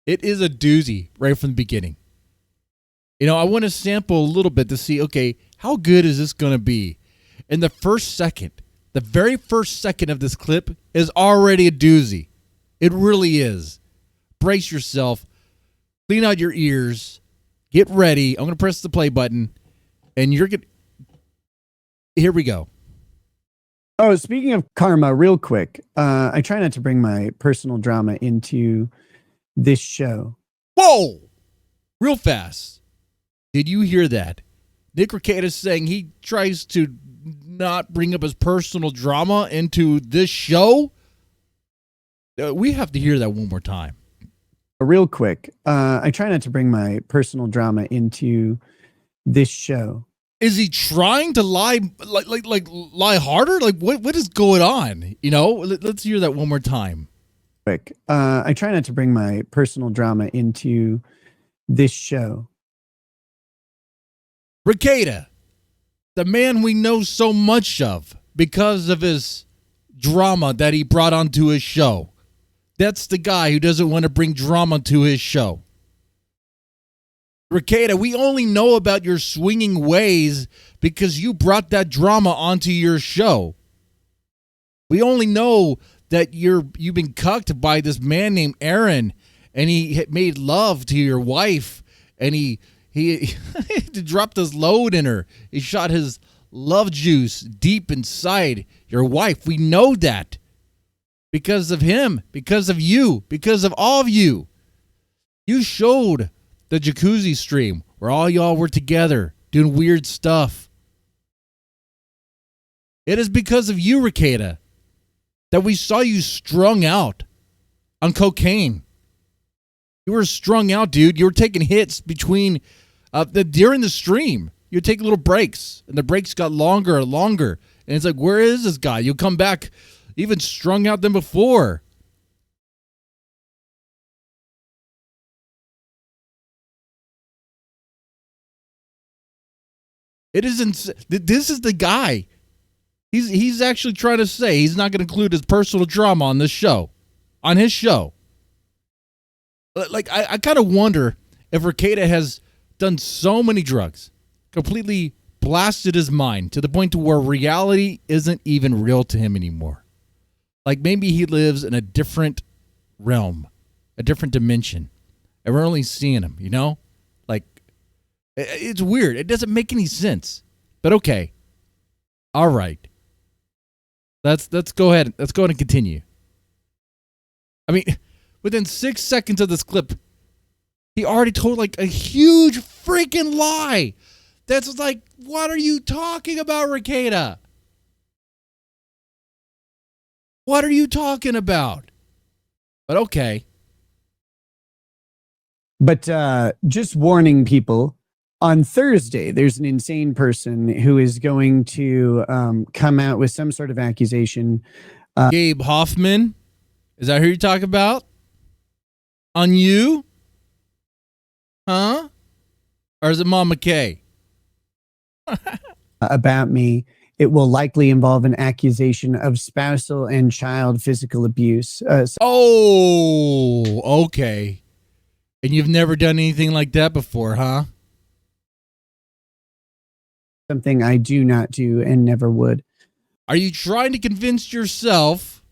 It is a doozy right from the beginning. I want to sample a little bit to see, okay, how good is this going to be? And the very first second of this clip is already a doozy. It really is. Brace yourself. Clean out your ears. Get ready. I'm going to press the play button. And you're going to... Here we go. Oh, speaking of karma, real quick. I try not to bring my personal drama into this show. Whoa! Real fast. Did you hear that? Nick Rekieta is saying he tries to not bring up his personal drama into this show? We have to hear that one more time. Real quick. I try not to bring my personal drama into this show. Is he trying to lie lie harder? Like what is going on? Let's hear that one more time. Quick. I try not to bring my personal drama into this show. Rekieta, the man we know so much of because of his drama that he brought onto his show. That's the guy who doesn't want to bring drama to his show. Rekieta, we only know about your swinging ways because you brought that drama onto your show. We only know that you've been cucked by this man named Aaron, and he made love to your wife, and he dropped his load in her. He shot his love juice deep inside your wife. We know that because of him, because of you, because of all of you. You showed the jacuzzi stream where all y'all were together doing weird stuff. It is because of you, Rekieta, that we saw you strung out on cocaine. You were strung out, dude. You were taking hits during the stream. You would take little breaks, and the breaks got longer and longer. And it's like, where is this guy? You'll come back even strung out than before. This is the guy. He's actually trying to say he's not going to include his personal drama on this show, on his show. Like I kind of wonder if Rekieta has done so many drugs, completely blasted his mind to the point to where reality isn't even real to him anymore. Like maybe he lives in a different realm, a different dimension, and we're only seeing him. Like it's weird. It doesn't make any sense. But okay, all right. Let's go ahead. Let's go ahead and continue. I mean, within 6 seconds of this clip, he already told like a huge freaking lie. That's like, what are you talking about, Rekieta? What are you talking about? But okay. But just warning people, on Thursday, there's an insane person who is going to come out with some sort of accusation. Gabe Hoffman? Is that who you're talking about? On you? Huh? Or is it Mama K? About me. It will likely involve an accusation of spousal and child physical abuse. Oh, okay. And you've never done anything like that before, huh? Something I do not do and never would. Are you trying to convince yourself?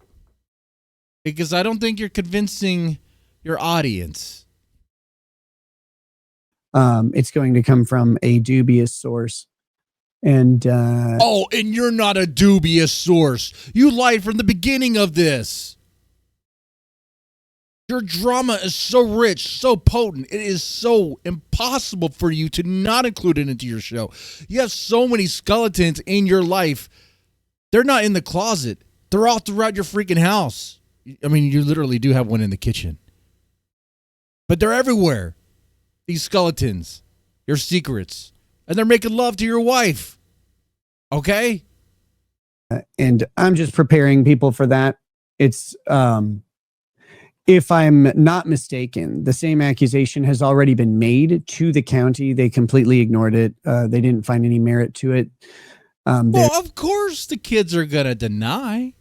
Because I don't think you're convincing your audience. It's going to come from a dubious source. And and you're not a dubious source. You lied from the beginning of this. Your drama is so rich, so potent. It is so impossible for you to not include it into your show. You have so many skeletons in your life. They're not in the closet. They're all throughout your freaking house. I mean, you literally do have one in the kitchen. But they're everywhere. These skeletons, your secrets, and they're making love to your wife. Okay? And I'm just preparing people for that. It's if I'm not mistaken, the same accusation has already been made to the county. They completely ignored it. They didn't find any merit to it. Well, of course the kids are going to deny.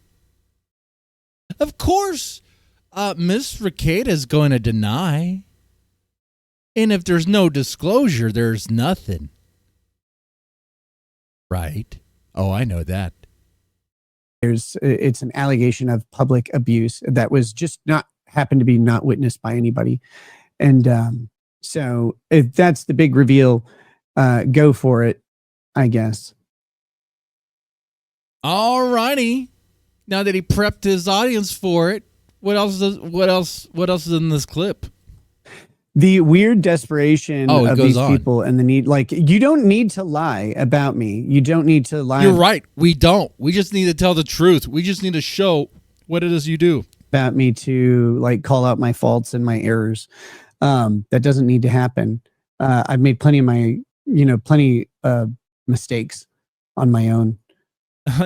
Of course Miss Rekieta is going to deny. And if there's no disclosure, there's nothing. Right? Oh, I know that. It's an allegation of public abuse that was just happened to be not witnessed by anybody. And so if that's the big reveal, go for it, I guess. All righty. Now that he prepped his audience for it, what else is in this clip? The weird desperation of these people and the need, like, you don't need to lie about me. You don't need to lie. You're right. We don't. We just need to tell the truth. We just need to show what it is you do. About me to, like, call out my faults and my errors. That doesn't need to happen. I've made plenty of mistakes on my own.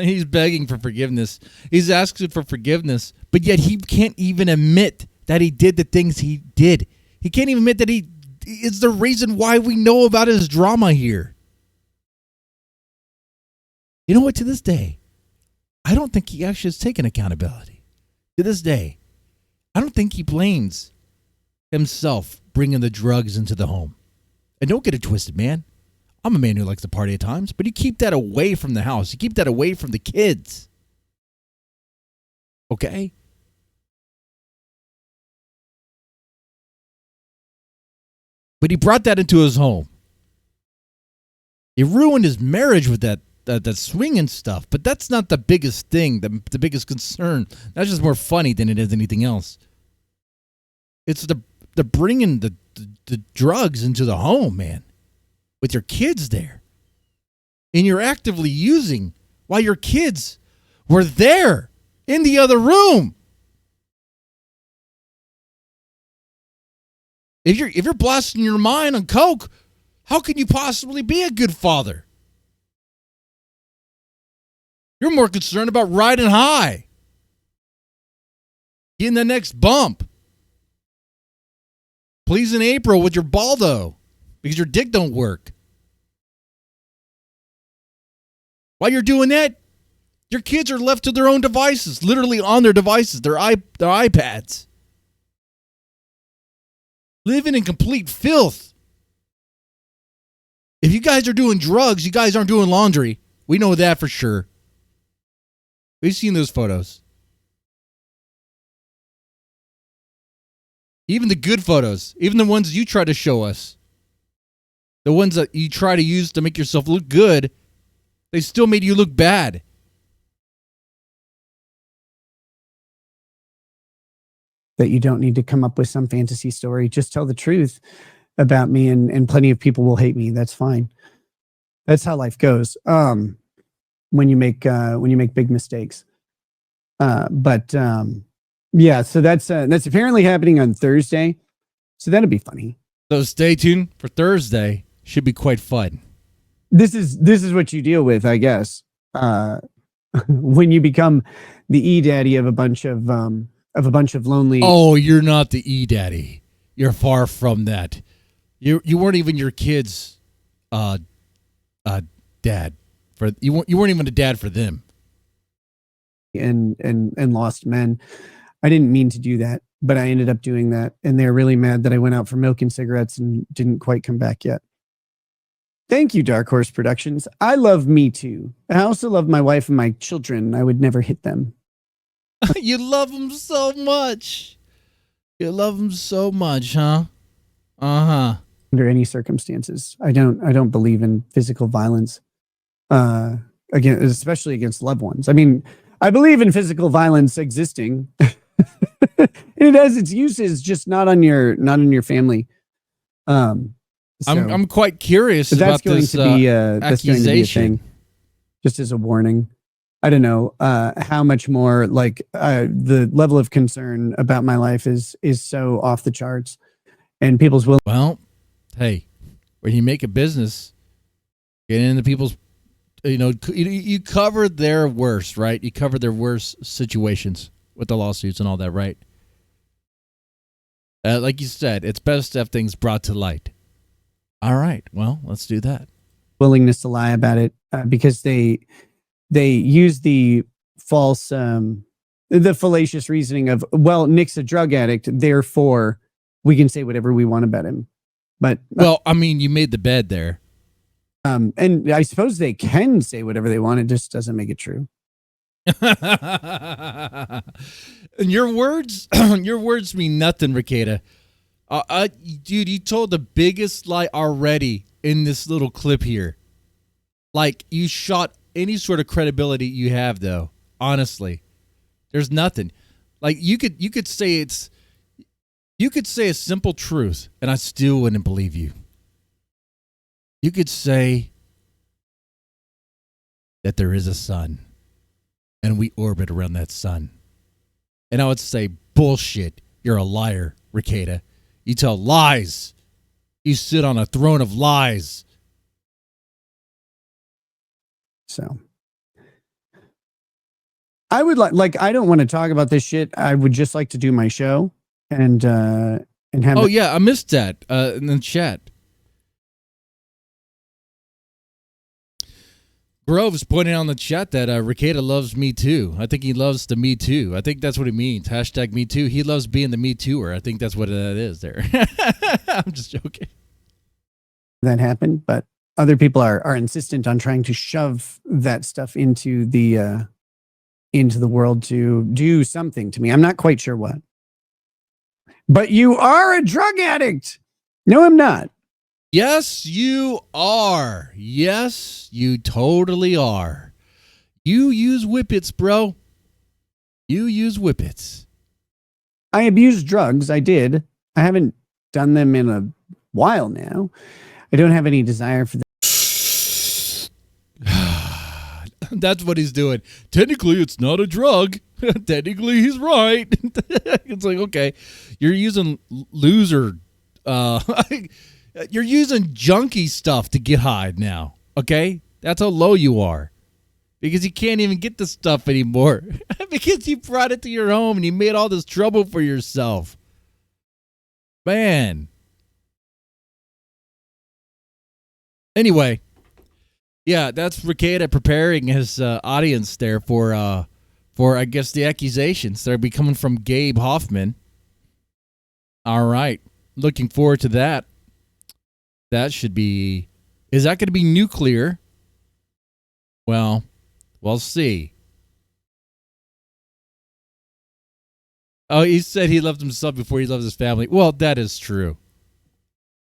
He's begging for forgiveness. He's asking for forgiveness, but yet he can't even admit that he did the things he did. He can't even admit that he is the reason why we know about his drama here. You know what? To this day, I don't think he actually has taken accountability. To this day, I don't think he blames himself bringing the drugs into the home. And don't get it twisted, man. I'm a man who likes to party at times, but you keep that away from the house. You keep that away from the kids. Okay? But he brought that into his home. He ruined his marriage with that swinging stuff. But that's not the biggest thing, the biggest concern. That's just more funny than it is anything else. It's the bringing the drugs into the home, man, with your kids there. And you're actively using while your kids were there in the other room. If you're blasting your mind on coke, how can you possibly be a good father? You're more concerned about riding high, getting the next bump, pleasing April with your baldo because your dick don't work. While you're doing that, your kids are left to their own devices, literally on their devices, their iPads. Living in complete filth. If you guys are doing drugs, you guys aren't doing laundry. We know that for sure. We've seen those photos. Even the good photos, even the ones you try to show us, the ones that you try to use to make yourself look good, they still made you look bad. That you don't need to come up with some fantasy story. Just tell the truth about me, and plenty of people will hate me. That's fine. That's how life goes. When you make big mistakes. Yeah, so that's apparently happening on Thursday. So that'll be funny. So stay tuned for Thursday. Should be quite fun. This is what you deal with, I guess. When you become the e-daddy of a bunch of lonely. Oh, you're not the e-daddy. You're far from that. You weren't even your kids' dad. You weren't even a dad for them. And lost men. I didn't mean to do that, but I ended up doing that, and they're really mad that I went out for milk and cigarettes and didn't quite come back yet. Thank you, Dark Horse Productions. I love me too. I also love my wife and my children. I would never hit them. You love them so much. You love them so much, huh? Uh-huh. Under any circumstances. I don't believe in physical violence. Again, especially against loved ones. I mean, I believe in physical violence existing. It has its uses, just not on your family. I'm quite curious about this accusation. That's going to be a thing. Just as a warning. I don't know how much more, like, the level of concern about my life is so off the charts, and people's will. Well, hey, when you make a business, get into people's, you cover their worst, right? You cover their worst situations with the lawsuits and all that, right? Like you said, it's best to have things brought to light. All right, well, let's do that. Willingness to lie about it because they use the false the fallacious reasoning of, well, Nick's a drug addict, therefore we can say whatever we want about him. But well, I mean, you made the bed there. And I suppose they can say whatever they want. It just doesn't make it true. And your words mean nothing, Rekieta. Dude, you told the biggest lie already in this little clip here. Like, you shot any sort of credibility you have, though. Honestly, there's nothing. Like, you could say a simple truth, and I still wouldn't believe you. You could say that there is a sun, and we orbit around that sun, and I would say, bullshit. You're a liar, Rekieta. You tell lies. You sit on a throne of lies. So I would like I don't want to talk about this shit. I would just like to do my show and have. Oh yeah, I missed that in the chat. Groves pointing out in the chat that Rekieta loves Me Too. I think he loves the Me Too. I think that's what it means. # Me Too. He loves being the Me Tooer. I think that's what that is there. I'm just joking. That happened, but other people are insistent on trying to shove that stuff into the world to do something to me. I'm not quite sure what. But you are a drug addict. No, I'm not. Yes, you are. Yes, you totally are. You use whippets, bro. You use whippets. I abuse drugs. I did. I haven't done them in a while now. I don't have any desire for that. That's what he's doing. Technically, it's not a drug. Technically, he's right. It's like, okay, you're using loser. You're using junky stuff to get high now. Okay, that's how low you are, because you can't even get the stuff anymore because you brought it to your home and you made all this trouble for yourself, man. Anyway, yeah, that's Rekieta preparing his audience there for I guess the accusations that are be coming from Gabe Hoffman. All right, looking forward to that. That should be. Is that going to be nuclear? Well, we'll see. Oh, he said he loved himself before he loved his family. Well, that is true.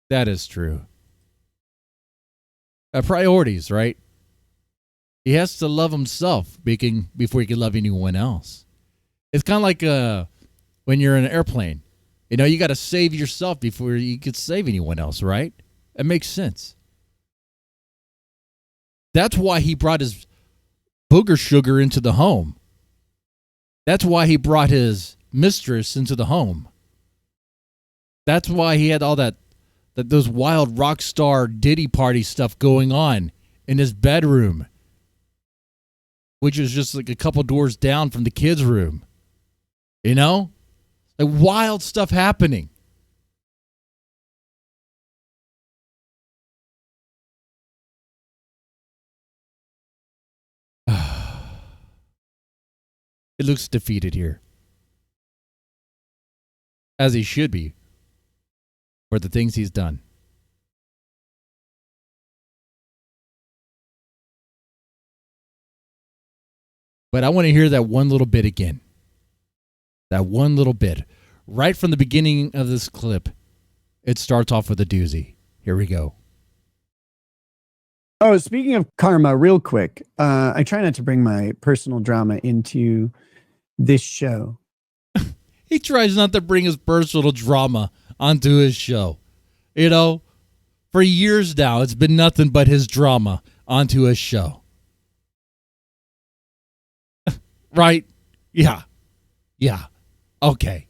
That is true. Priorities, right? He has to love himself before he can love anyone else. It's kind of like when you're in an airplane. You know, you got to save yourself before you could save anyone else, right? It makes sense. That's why he brought his booger sugar into the home. That's why he brought his mistress into the home. That's why he had all those wild rock star Diddy party stuff going on in his bedroom, which is just like a couple doors down from the kids' room. You know? Like wild stuff happening. It looks defeated here. As he should be. For the things he's done. But I want to hear that one little bit again. That one little bit. Right from the beginning of this clip, it starts off with a doozy. Here we go. Oh, speaking of karma, real quick, I try not to bring my personal drama into this show. He tries not to bring his personal drama onto his show. You know, for years now, it's been nothing but his drama onto his show. Right? Yeah. Yeah. Okay.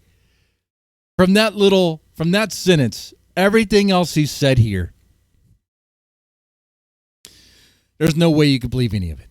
From that sentence, everything else he said here, there's no way you could believe any of it.